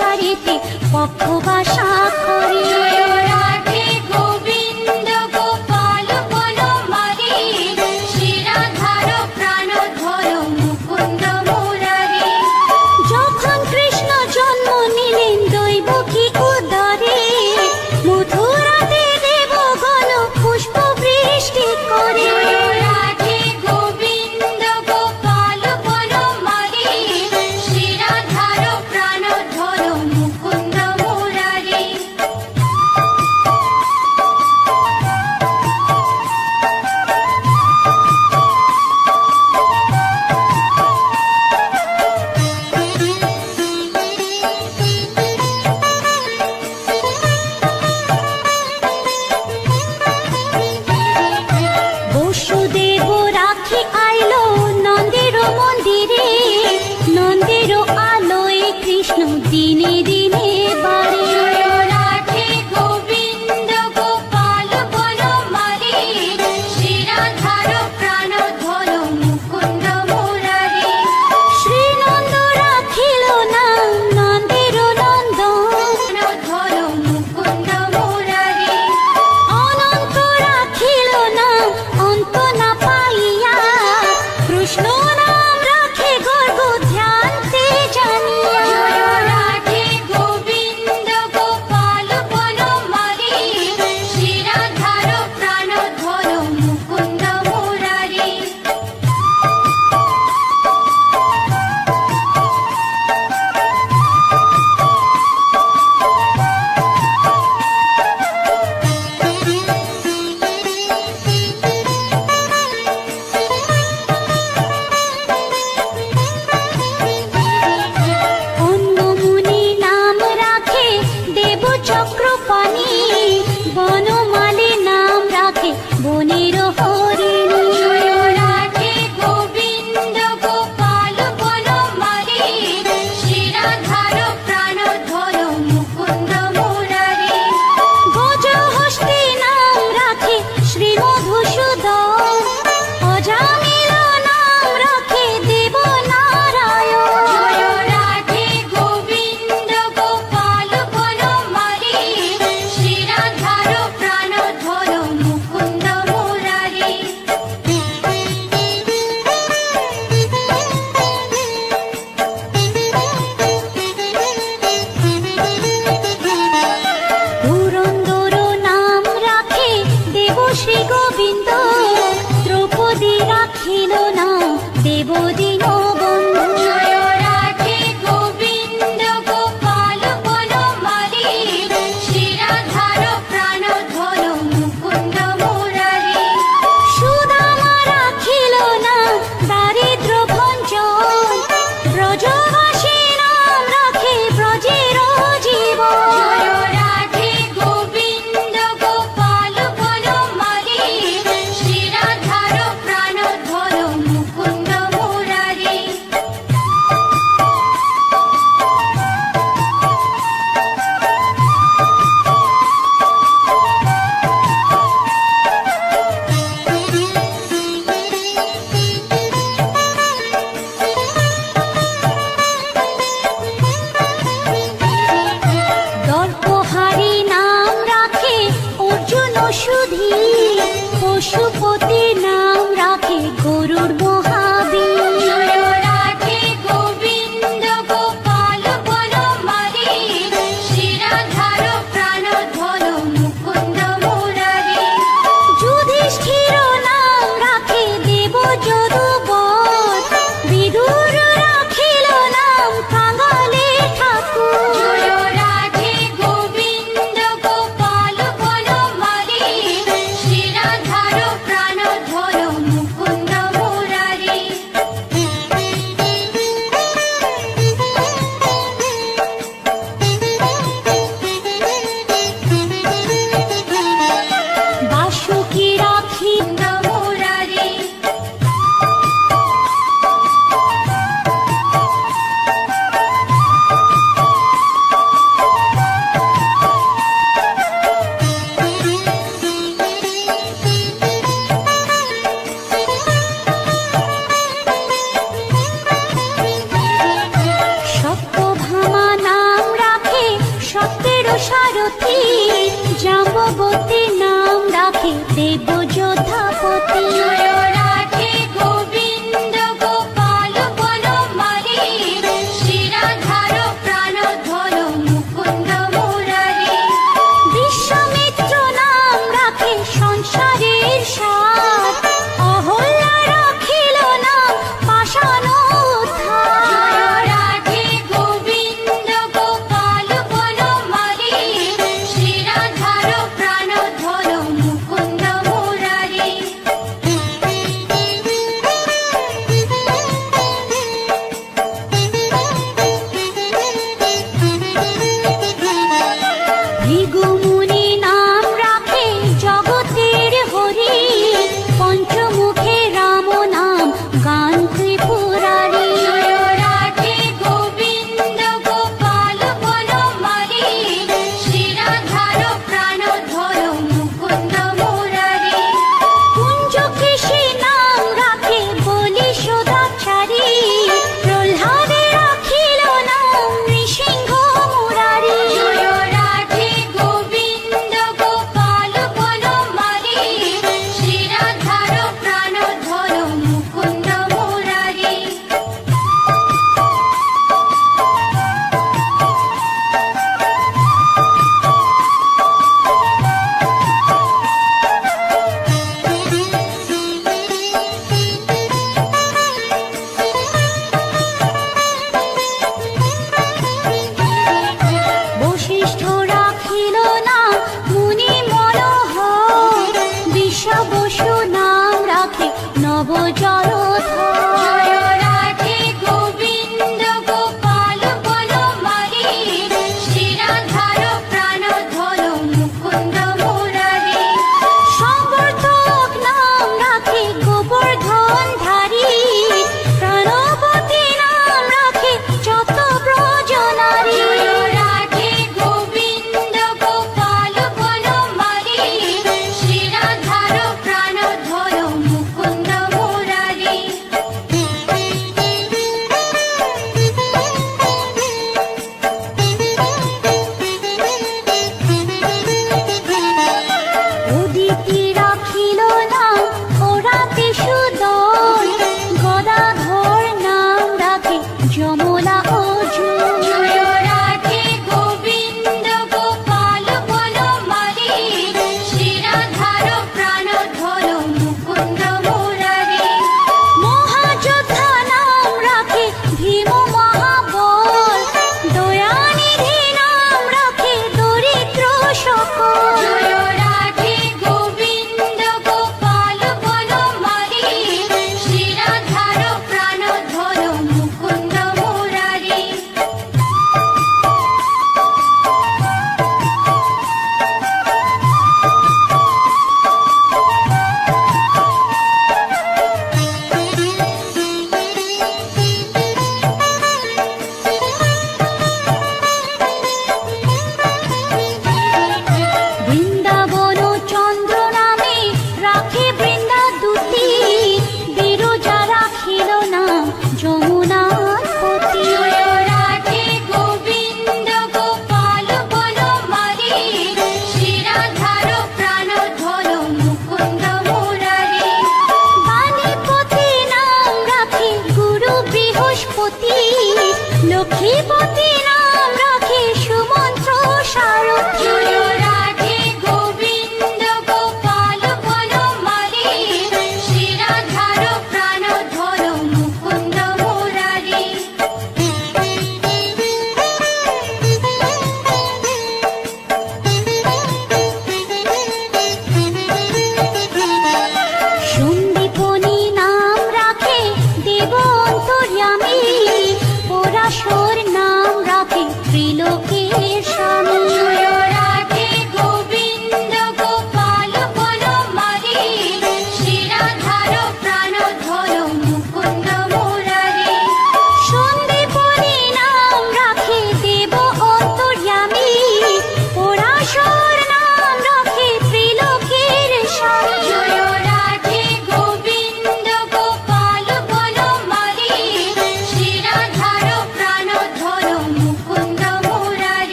সারিতে পক্ষবাসা করে। রাধে গোবিন্দ গোপাল বনমালী, শ্রীরাধার প্রাণ ধর মুকুন্দ মুরারি। যখন কৃষ্ণ জন্ম নিলেন দৈবকী উদরে, মথুরাতে দেবগণ পুষ্প বৃষ্টি করে। রাধে গোবিন্দ গোপাল বনমালী, শ্রীরাধার প্রাণ ধর মুকুন্দ মুরারি। বসুদেব রাখি আইলো নন্দের মন্দিরে, নন্দের আলোয় কৃষ্ণ দিনে দিনে বাড়ে। রাধে গোবিন্দ গোপাল বনমালী, শ্রীরাধার প্রাণ ধর মুকুন্দ মুরারি। শ্রীনন্দ রাখিল নাম নন্দের নন্দন, ধর মুকুন্দ মুরারি। অনন্ত রাখিল নাম অন্ত না পাইয়া, কৃষ্ণ নাম রাখে গর্গ ধ্যানতে জানিয়া। রাধে গোবিন্দ গোপাল বনমালী, শ্রীরাধার প্রাণ ধর মুকুন্দ মুরারি। অন্য মুনি নাম রাখে দেব চক্রপাণি, বনমালী নাম রাখে বনের হরিণী। রাধে গোবিন্দ গোপাল বনমালী, শ্রীরাধার প্রাণ ধর মুকুন্দ মুরারি। গজহস্তি নাম রাখে শ্রী মধুসূদন, অজামিল নাম রাখে দেব নারায়ণ। রাধে গোবিন্দ গোপাল বনমালী, শ্রীরাধার প্রাণ ধর মুকুন্দ মুরারি। পুরন্দর নাম রাখে দেব শ্রী গোবিন্দ, দ্রৌপদী রাখিল নাম দেব দীনবন্ধু। রাধে গোবিন্দ গোপাল বনমালী, শ্রীরাধার প্রাণ ধর মুকুন্দ মুরারি। সুদামা রাখিল নাম দারিদ্র ভঞ্জন, ব্রজবাসী নাম রাখে ব্রজের জীবন। রাধে গোবিন্দ গোপাল বনমালী, শ্রীরাধার প্রাণ ধর মুকুন্দ মুরারি। চক্রবর্তী নাম রাখে দেব যোধাপতি। জয় রাধে গোবিন্দ গোপাল বনমালী, শ্রীরাধার প্রাণধর মুকুন্দ মুরারি। বিশ্বামিত্র নাম রাখে সংসারের সার, অহল্যা রাখিল নাম পাষাণ উদ্ধার। জয় রাধে গোবিন্দ গোপাল বনমালী, শ্রীরাধার প্রাণধর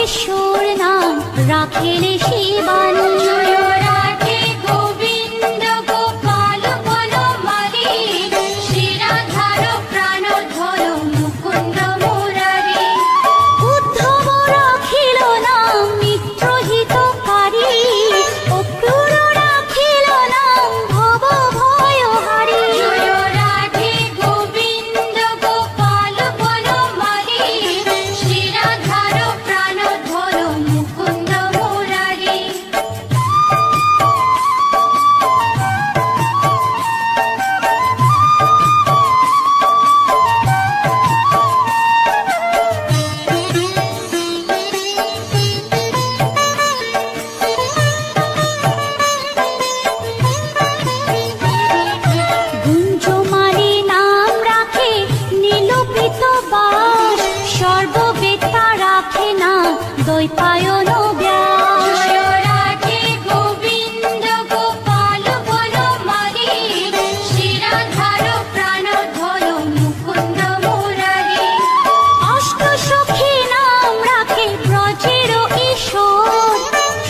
ঈশ্বর নাম রাখেলে শিবান। জয় রাধে গোবিন্দ গোপাল বনমালী, শিরাধার প্রাণধর মুকুন্দ মুরারি। উদ্ধব রাখিল নাম মিত্রহিতকারী, অক্রূর রাখিল নাম ভব ভয়হারী। জয় রাধে গোবিন্দ গোপাল বনমালী, শিরাধার প্রাণধর মুকুন্দ মুরারি। গুঞ্জমালী নাম রাখে নীলপিত বাস, সর্ববেত্তা রাখে নাম দ্বৈপায়ন ব্যাস। জয় রাধে গোবিন্দ গোপাল বনমালী, শিরাধার প্রাণধর মুকুন্দ মুরারি। অষ্টসখী নাম রাখে ব্রজের ঈশ্বর,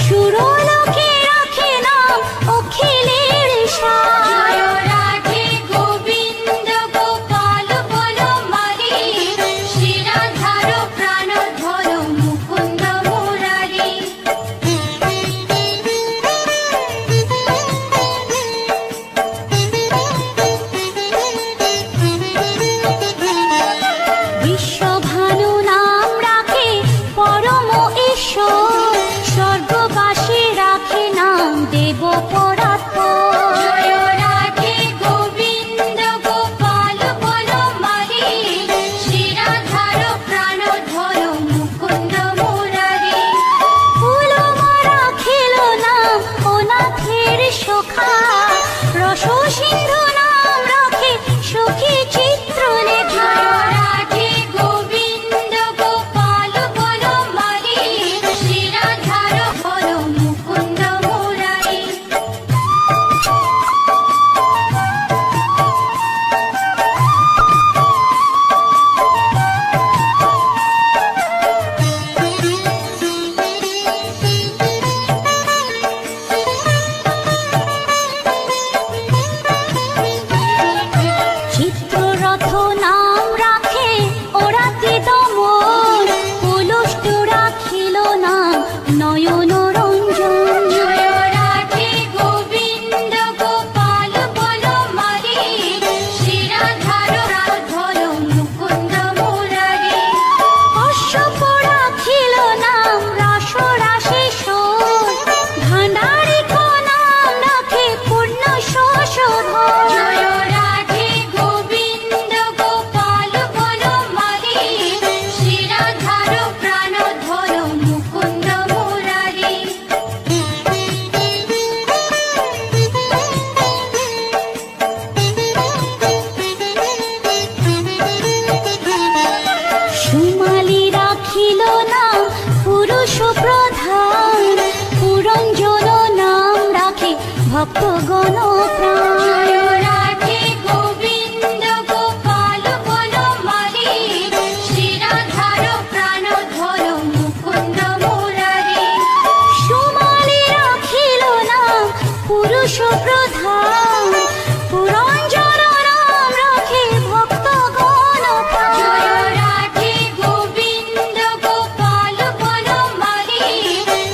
সুরলোকে রাখে নাম অখিলের সার। জয় রাধে গোবিন্দ গোপাল বনমালী, শিরাধার প্রাণধর মুকুন্দ মুরারি। বিশ্বভানু নাম রাখে পরম ঈশ্বর, স্বর্গবাসী রাখে নাম দেব পরাৎপর। জয় রাধে গোবিন্দ গোপাল বনমালী, শিরাধার প্রাণধর মুকুন্দ মুরারি। ফুলমা রাখিল নাম অনাথের সখা, রসসিন্ধু নাম রাখে সখী চিত্রলেখা। জয় রাধে গোবিন্দ গোপাল বনমালী, শিরাধার মুকুন্দ মুরারি। চিত্ররথ নাম রাখে ওরাতি দমন, পুলুষ্ট রাখিল নাম নয়ন রঞ্জন। জয় রাধে গোবিন্দ গোপাল বনমালী, শিরাধার প্রাণধর মুকুন্দ মুরারি। অশ্বপ রাখিল নাম রাসরাশীশ্বর, ভাণ্ডারিক নাম রাখে পূর্ণ শোষধর। জয় রাধে গোবিন্দ গোপাল বনমালী, শিরাধার প্রাণধর মুকুন্দ মুরারি। সুমালী রাখিল নাম পুরুষ প্রধান, পুরঞ্জন নাম রাখে ভক্তগণ প্রাণ। জয় রাধে গোবিন্দ গোপাল বনমালী, শিরাধার প্রাণধর মুকুন্দ মুরারি। সুমালী রাখিল নাম পুরুষ প্রধান, পুরঞ্জন নাম রাখে ভক্তগণ প্রাণ। জয় রাধে গোবিন্দ গোপাল বনমালী,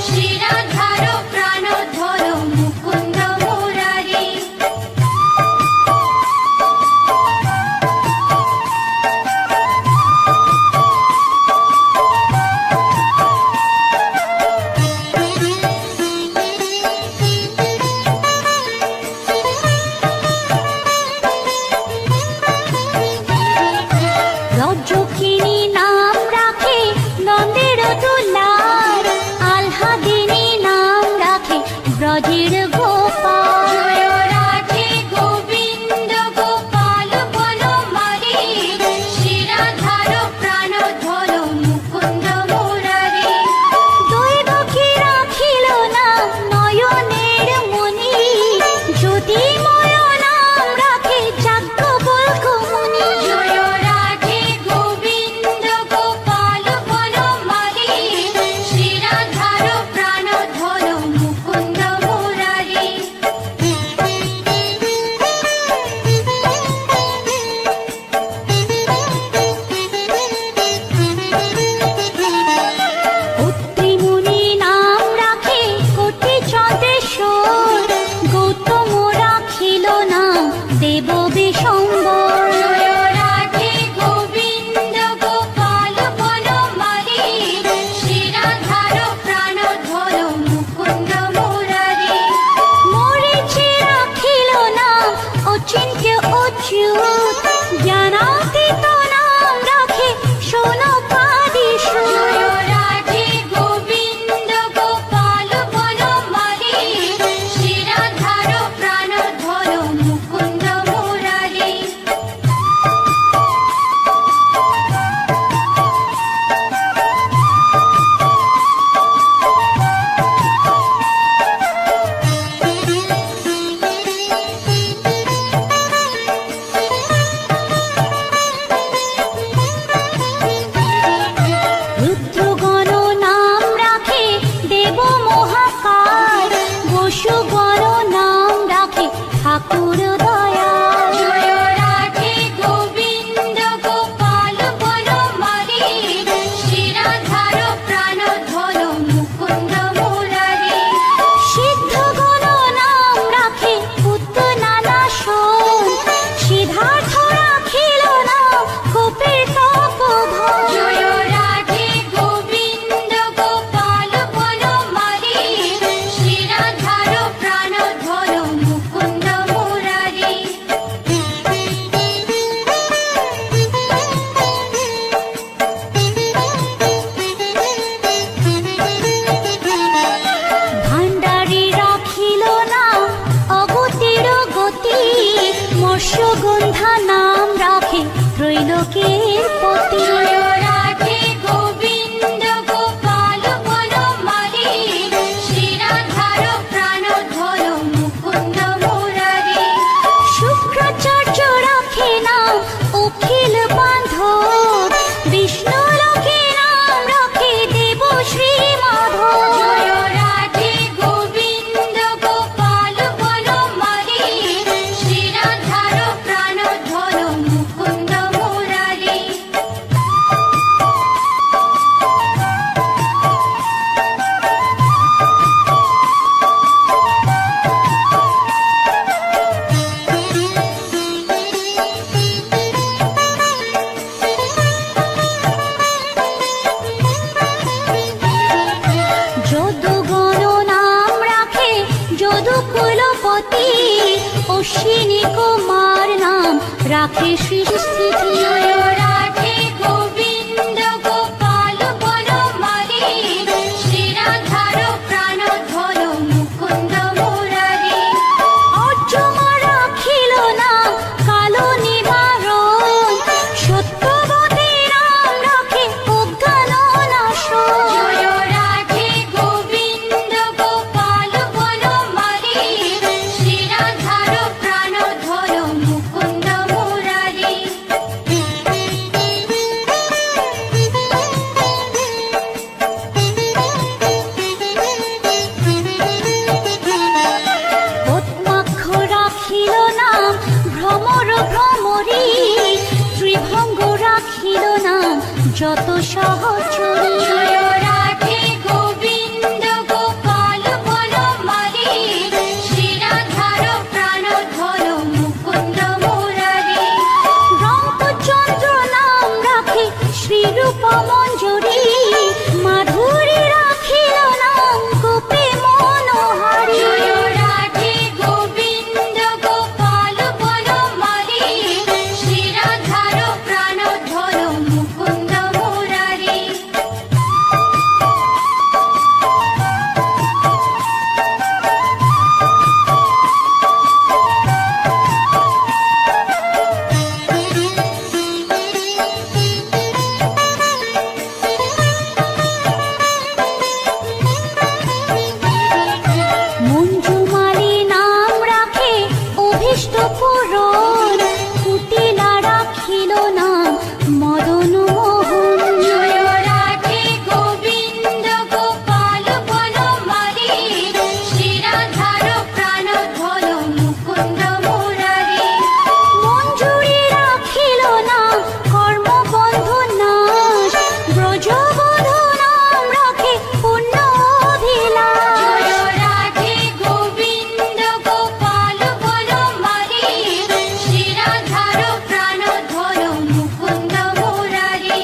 শিরাধার প্রাণধর মুকুন্দ মুরারি। রজ্জকিনী নাম রাখে নন্দের দুলার, আহ্লাদিনী নাম রাখে ব্রজের গোপাল। জয় রাধে গোবিন্দ গোপাল বনমালী, শিরাধার প্রাণধর মুকুন্দ মুরারি। দৈবকী রাখিল নাম নয়নের মণি, জ্যোতির্ময় নাম রাখে যাজ্ঞবল্ক্য মুনি। জয় রাধে গোবিন্দ গোপাল বনমালী, অশ্বিনী কুমার নাম রাখে সৃষ্টি জয় রাধে গোবিন্দ গোপাল বনমালী শ্রীরাধার প্রাণ ধর মুকুন্দ মুরারি অর্জমা রাখিল নাম কালো নিবারণ সত্যবতী নাম রাখে অজ্ঞান নাশন জয় রাধে গোবিন্দ গোপাল বনমালী শ্রীরাধার প্রাণ ধর মুকুন্দ মুরারি পদ্মাক্ষ রাখিল নাম ভ্রমর ভ্রমরী ত্রিভঙ্গ রাখিল নাম যত সহচরী জয় রাধে গোবিন্দ গোপাল বনমালী শ্রীরাধার প্রাণ ধর মুকুন্দ মুরারি রামচন্দ্র নাম রাখে শ্রীরূপ মঞ্জুরি মাধুরী রাখিল নাম গোপী মনোহারী জয় রাধে গোবিন্দ গোপাল বনমালী শ্রীরাধার প্রাণ ধর মুকুন্দ মুরারি মঞ্জুমালী নাম রাখে অভীষ্ট পূরণ কুটিলা রাখিল নাম মদন মোহন জয় রাধে গোবিন্দ গোপাল বনমালী শ্রীরাধার প্রাণ ধর মুকুন্দ মুরারি মঞ্জুরি রাখিল নাম কর্মবন্ধু নাশ ব্রজবধূ নাম রাখে পুণ্য অভিলাষ জয় রাধে গোবিন্দ গোপাল বনমালী শ্রীরাধার প্রাণ ধর মুকুন্দ মুরারি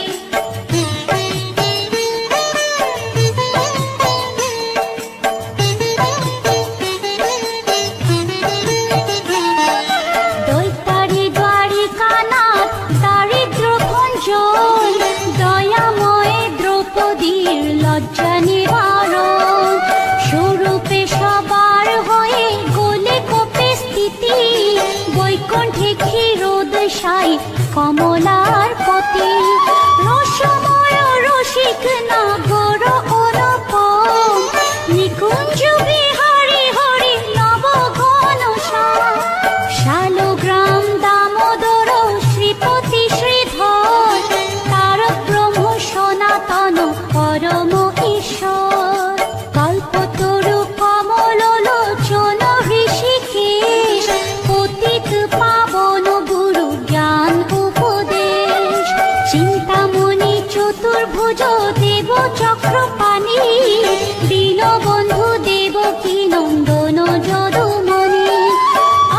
দৈতারি দ্বারিকানাথ দারিদ্র ভঞ্জন দয়াময় দ্রৌপদীর লজ্জা নিবারণ স্বরূপে সবার হয়ে গোলে কোপে স্থিতি বৈকুণ্ঠে ক্ষীরোদশাই কমলার পতি রসময় রসিক নাগর অনুপম নিকুঞ্জ বিহারী হরি নবঘন শালগ্রাম দামোদর শ্রীপতি শ্রীধর তারক ব্রহ্ম সনাতন পরম ঈশ্বর কল্পতরু কমল লোচন ঋষিকেশ পতিত পাবন গুরু জ্ঞান উপদেশ চিন্তামণি চতুর্ভুজ দেব চক্রপাণি দীনবন্ধু দেবকী নন্দন যদুমণি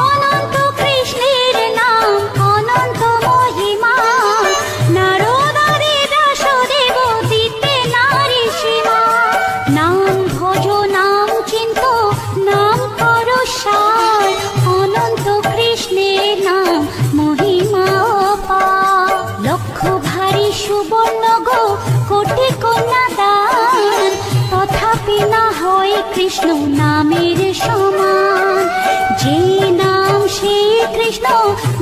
অনন্ত কৃষ্ণের নাম অনন্ত মহিমা নারদারি ব্যাসদেব দিতে নারী সীমা নাম ভজ নাম চিন্ত নাম কর সার অনন্ত কৃষ্ণের নাম মহিমা অপার লক্ষ ভারী সুবর্ণ গো কোটি কন্যা দান তথাপি না হয় কৃষ্ণ নামের সমান যে নাম সেই কৃষ্ণ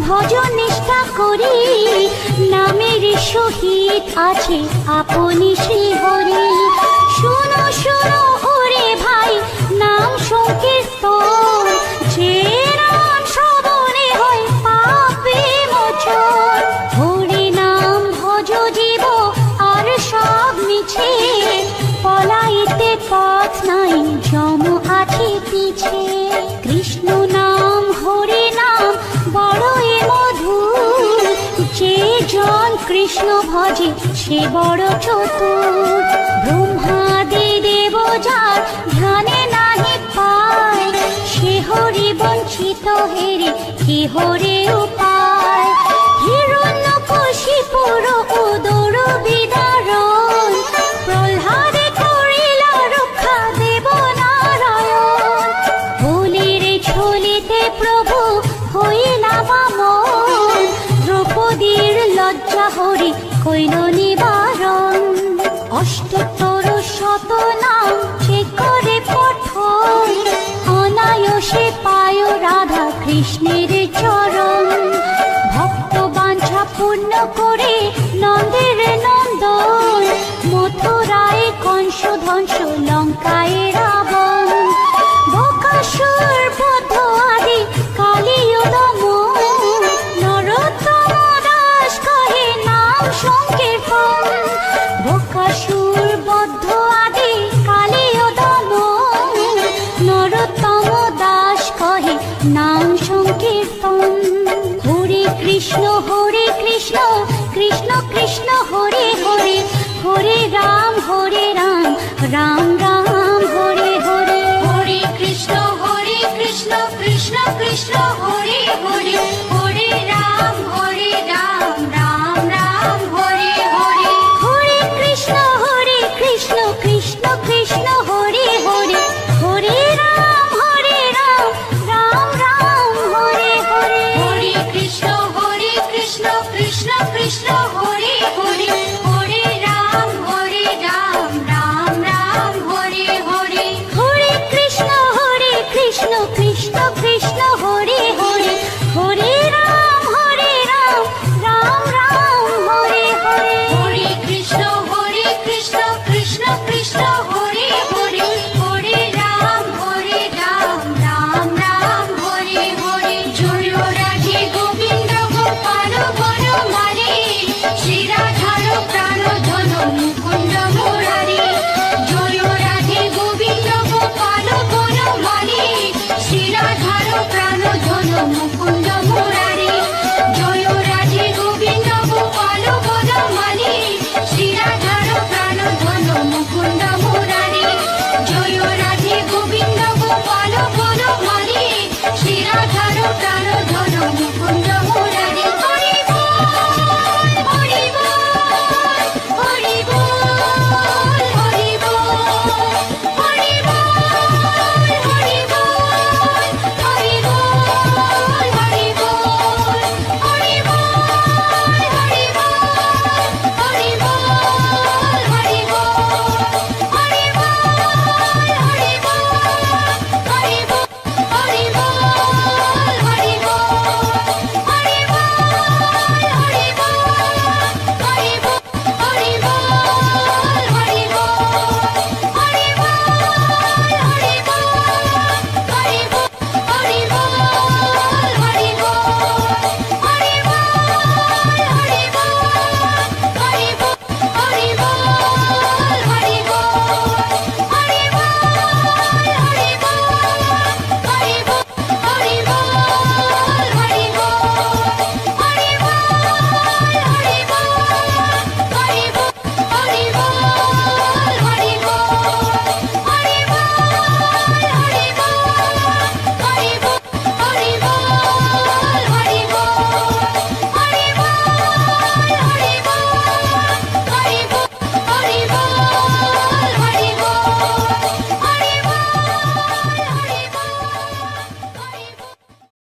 ভজ নিষ্ঠা করি নামের সহিত আছে আপনি শ্রীহরি শুনো শুনো ওরে ভাই নাম সংকীর্তন যে নাম শ্রবণে হয় পাপে মোচন হরি নাম ভজ জীব আর সব মিছে পলাইতে পথ নাই যম আছে পিছে কৃষ্ণ নাম হরি নাম বড়ই মধুর যে জন কৃষ্ণ ভজে সে বড় চতুর ব্রহ্মাদি দেব যার ধ্যানে নাহি পায় সে হরি বঞ্চিত হেরে কি হরে উপায় হিরণ্যকশিপুর উদর বিদারণ প্রহ্লাদে করিলা রক্ষা দেব নারায়ণ বলিরে ছলিতে প্রভু শত নাম সে করে পঠন অনায়াসে পায় রাধা কৃষ্ণের চরণ ভক্ত বাঞ্ছা পূর্ণ করে নন্দের নন্দন মথুরায় কংস ধ্বংস লঙ্কায় রাবণ বকাসুর বধ আদি কালীয় দমন নরোত্তম দাস কহে নাম সংকীর্তন বকাসুর বদ্ধ আদি কালীয় দমন নরোত্তম দাস কহে নাম সংকীর্তন হরে কৃষ্ণ কৃষ্ণ কৃষ্ণ হরে হরে হরে রাম রাম রাম হরে হরে হরে কৃষ্ণ কৃষ্ণ কৃষ্ণ হরে হরে